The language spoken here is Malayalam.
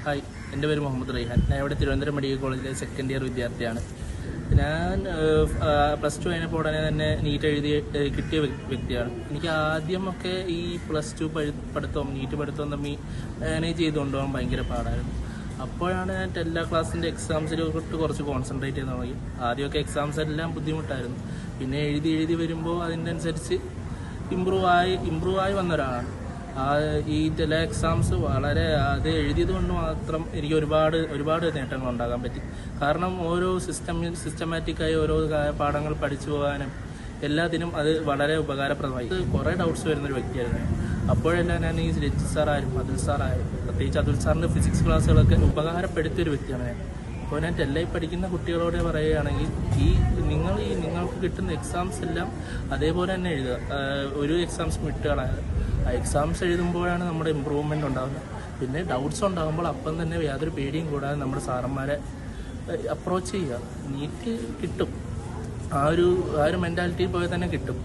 ഹായ്, എൻ്റെ പേര് മുഹമ്മദ് റൈഹാൻ. ഞാൻ ഇവിടെ തിരുവനന്തപുരം മെഡിക്കൽ കോളേജിലെ സെക്കൻഡ് ഇയർ വിദ്യാർത്ഥിയാണ്. ഞാൻ പ്ലസ് ടു കഴിഞ്ഞപ്പോൾ ഉടനെ തന്നെ നീറ്റ് എഴുതി കിട്ടിയ വ്യക്തിയാണ്. എനിക്ക് ആദ്യമൊക്കെ ഈ പ്ലസ് ടു പഠിത്തവും നീറ്റ് പഠിത്തവും തമ്മിൽ മാനേജ് ചെയ്ത് കൊണ്ടുപോകാൻ ഭയങ്കര പാടായിരുന്നു. അപ്പോഴാണ് ഞാൻ എല്ലാ ക്ലാസ്സിൻ്റെ എക്സാംസിലോട്ട് കുറച്ച് കോൺസെൻട്രേറ്റ് ചെയ്ത് തുടങ്ങി. ആദ്യമൊക്കെ എക്സാംസ് എല്ലാം ബുദ്ധിമുട്ടായിരുന്നു. പിന്നെ എഴുതി വരുമ്പോൾ അതിൻ്റെ അനുസരിച്ച് ഇമ്പ്രൂവ് ആയി വന്ന ഒരാളാണ്. ഈ ചില എക്സാംസ് വളരെ അത് എഴുതിയത് കൊണ്ട് മാത്രം എനിക്ക് ഒരുപാട് നേട്ടങ്ങൾ ഉണ്ടാകാൻ പറ്റി. കാരണം ഓരോ സിസ്റ്റമാറ്റിക്കായി ഓരോ പാഠങ്ങൾ പഠിച്ചു പോകാനും എല്ലാത്തിനും അത് വളരെ ഉപകാരപ്രദമായി. കുറേ ഡൗട്ട്സ് വരുന്നൊരു വ്യക്തിയായിരുന്നു. അപ്പോഴെല്ലാം ഞാൻ ഈ രജിത് സാറായാലും അതുൽ സാറായാലും പ്രത്യേകിച്ച് അതുൽ സാറിൻ്റെ ഫിസിക്സ് ക്ലാസ്സുകളൊക്കെ ഉപകാരപ്പെടുത്തിയൊരു വ്യക്തിയാണ് ഞാൻ. അപ്പോൾ ഞാൻ ടെല്ലായി പഠിക്കുന്ന കുട്ടികളോട് പറയുകയാണെങ്കിൽ നിങ്ങൾക്ക് കിട്ടുന്ന എക്സാംസ് എല്ലാം അതേപോലെ തന്നെ എഴുതുക. ഒരു എക്സാംസ് വിട്ടുകളായത് ആ എക്സാംസ് എഴുതുമ്പോഴാണ് നമ്മുടെ ഇമ്പ്രൂവ്മെൻ്റ് ഉണ്ടാകുന്നത്. പിന്നെ ഡൗട്ട്സ് ഉണ്ടാകുമ്പോൾ അപ്പം തന്നെ യാതൊരു പേടിയും കൂടാതെ നമ്മുടെ സാറന്മാരെ അപ്രോച്ച് ചെയ്യുക. നീറ്റ് കിട്ടും. ആ ഒരു മെൻറ്റാലിറ്റിയിൽ പോയി തന്നെ കിട്ടും.